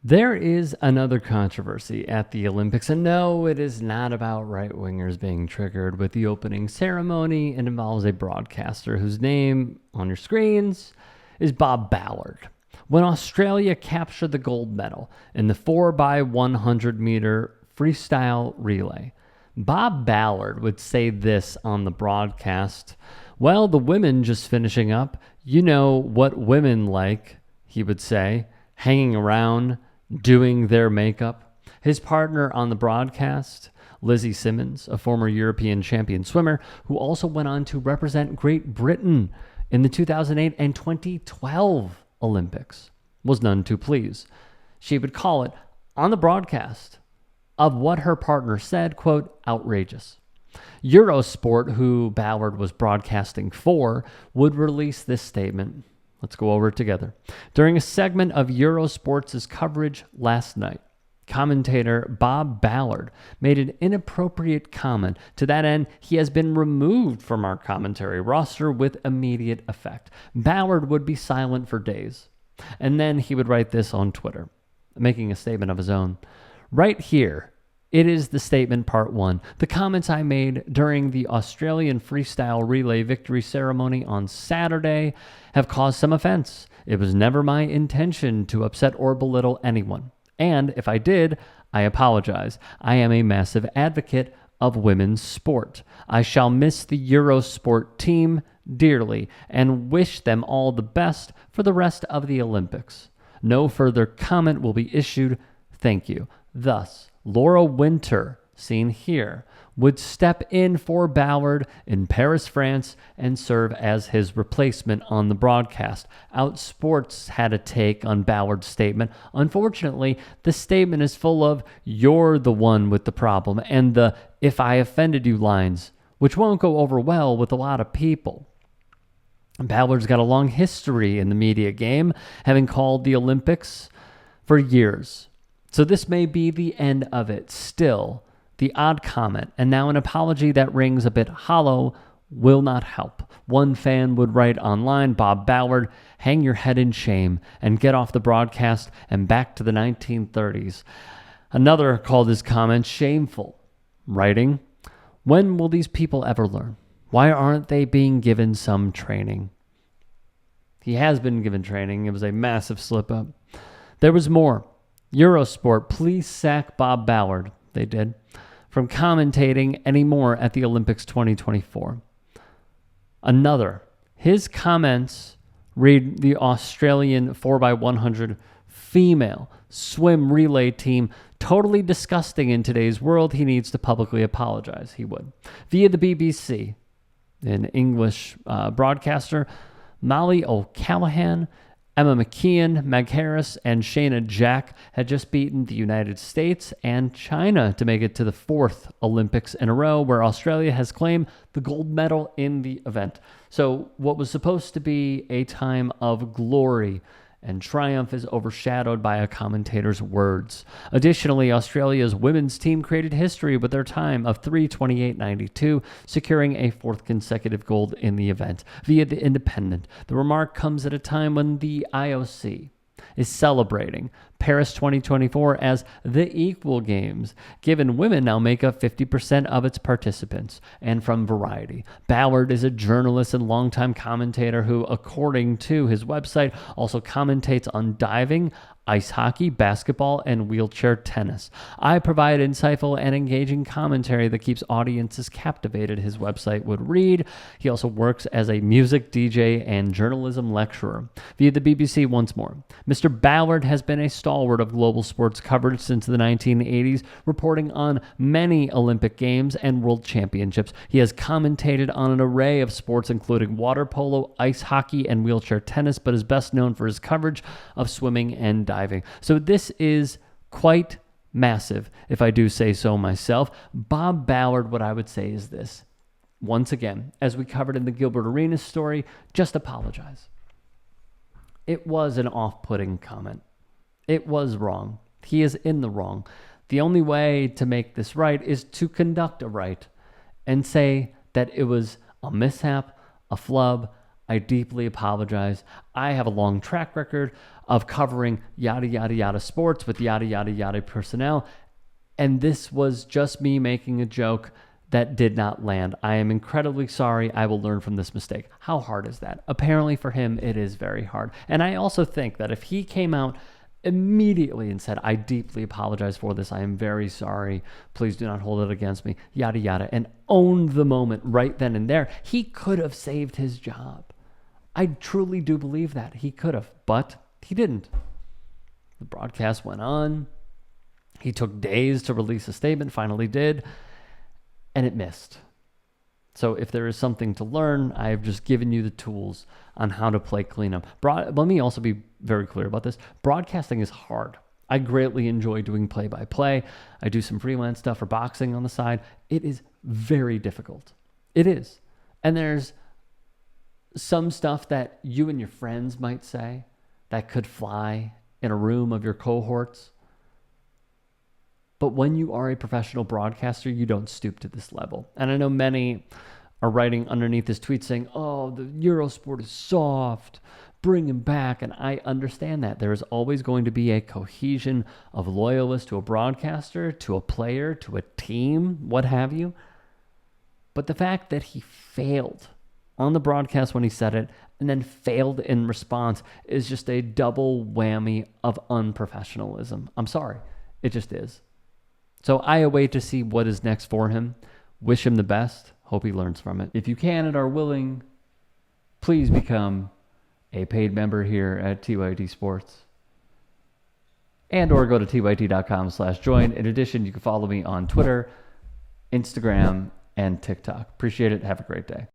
There is another controversy at the Olympics, and no, it is not about right-wingers being triggered with the opening ceremony. It involves a broadcaster whose name on your screens is Bob Ballard. When Australia captured the gold medal in the 4x100 meter freestyle relay, Bob Ballard would say this on the broadcast. Well, the women just finishing up, you know what women like, he would say, hanging around, doing their makeup. His partner on the broadcast, Lizzie Simmons, a former European champion swimmer who also went on to represent Great Britain in the 2008 and 2012 Olympics, was none too pleased. She would call it, on the broadcast, of what her partner said, quote, outrageous. Eurosport, who Ballard was broadcasting for, would release this statement. Let's go over it together. During a segment of Eurosports' coverage last night, commentator Bob Ballard made an inappropriate comment. To that end, he has been removed from our commentary roster with immediate effect. Ballard would be silent for days, and then he would write this on Twitter, making a statement of his own. Right here, it is the statement part one. The comments I made during the Australian freestyle relay victory ceremony on Saturday have caused some offense. It was never my intention to upset or belittle anyone. And if I did, I apologize. I am a massive advocate of women's sport. I shall miss the Eurosport team dearly and wish them all the best for the rest of the Olympics. No further comment will be issued. Thank you. Thus, Laura Winter, seen here, would step in for Ballard in Paris, France, and serve as his replacement on the broadcast. Outsports had a take on Ballard's statement. Unfortunately, the statement is full of "you're the one with the problem" and the "if I offended you" lines, which won't go over well with a lot of people. Ballard's got a long history in the media game, having called the Olympics for years. So this may be the end of it. Still, the odd comment, and now an apology that rings a bit hollow, will not help. One fan would write online, Bob Ballard, hang your head in shame and get off the broadcast and back to the 1930s. Another called his comment shameful, writing, when will these people ever learn? Why aren't they being given some training? He has been given training. It was a massive slip-up. There was more. Eurosport, please sack Bob Ballard, they did, from commentating anymore at the Olympics 2024. Another, his comments read the Australian 4x100 female swim relay team totally disgusting in today's world. He needs to publicly apologize. He would. Via the BBC, an English broadcaster, Molly O'Callaghan, Emma McKeon, Meg Harris, and Shayna Jack had just beaten the United States and China to make it to the fourth Olympics in a row, where Australia has claimed the gold medal in the event. So what was supposed to be a time of glory and triumph is overshadowed by a commentator's words. Additionally, Australia's women's team created history with their time of 3:28.92, securing a fourth consecutive gold in the event. Via The Independent, the remark comes at a time when the IOC is celebrating Paris 2024 as the equal games, given women now make up 50% of its participants. And from Variety, Ballard is a journalist and longtime commentator who, according to his website, also commentates on diving, ice hockey, basketball, and wheelchair tennis. I provide insightful and engaging commentary that keeps audiences captivated, his website would read. He also works as a music DJ and journalism lecturer. Via the BBC once more, Mr. Ballard has been a stalwart of global sports coverage since the 1980s, reporting on many Olympic Games and World Championships. He has commentated on an array of sports, including water polo, ice hockey, and wheelchair tennis, but is best known for his coverage of swimming and diving. So this is quite massive, if I do say so myself. Bob Ballard, what I would say is this. Once again, as we covered in the Gilbert Arenas story, just apologize. It was an off-putting comment. It was wrong. He is in the wrong. The only way to make this right is to conduct a right and say that it was a mishap, a flub, I deeply apologize. I have a long track record of covering yada, yada, yada sports with yada, yada, yada personnel. And this was just me making a joke that did not land. I am incredibly sorry. I will learn from this mistake. How hard is that? Apparently for him, it is very hard. And I also think that if he came out immediately and said, I deeply apologize for this. I am very sorry. Please do not hold it against me, yada, yada, and owned the moment right then and there, he could have saved his job. I truly do believe that he could have, but he didn't. The broadcast went on. He took days to release a statement, finally did, and it missed. So if there is something to learn, I have just given you the tools on how to play cleanup. Let me also be very clear about this. Broadcasting is hard. I greatly enjoy doing play-by-play. I do some freelance stuff for boxing on the side. It is very difficult. It is. And there's some stuff that you and your friends might say that could fly in a room of your cohorts. But when you are a professional broadcaster, you don't stoop to this level. And I know many are writing underneath this tweet saying, oh, the Eurosport is soft, bring him back. And I understand that. There is always going to be a cohesion of loyalists to a broadcaster, to a player, to a team, what have you. But the fact that he failed on the broadcast when he said it and then failed in response is just a double whammy of unprofessionalism. I'm sorry. It just is. So I await to see what is next for him. Wish him the best. Hope he learns from it. If you can and are willing, please become a paid member here at TYT Sports. And or go to tyt.com/join. In addition, you can follow me on Twitter, Instagram, and TikTok. Appreciate it. Have a great day.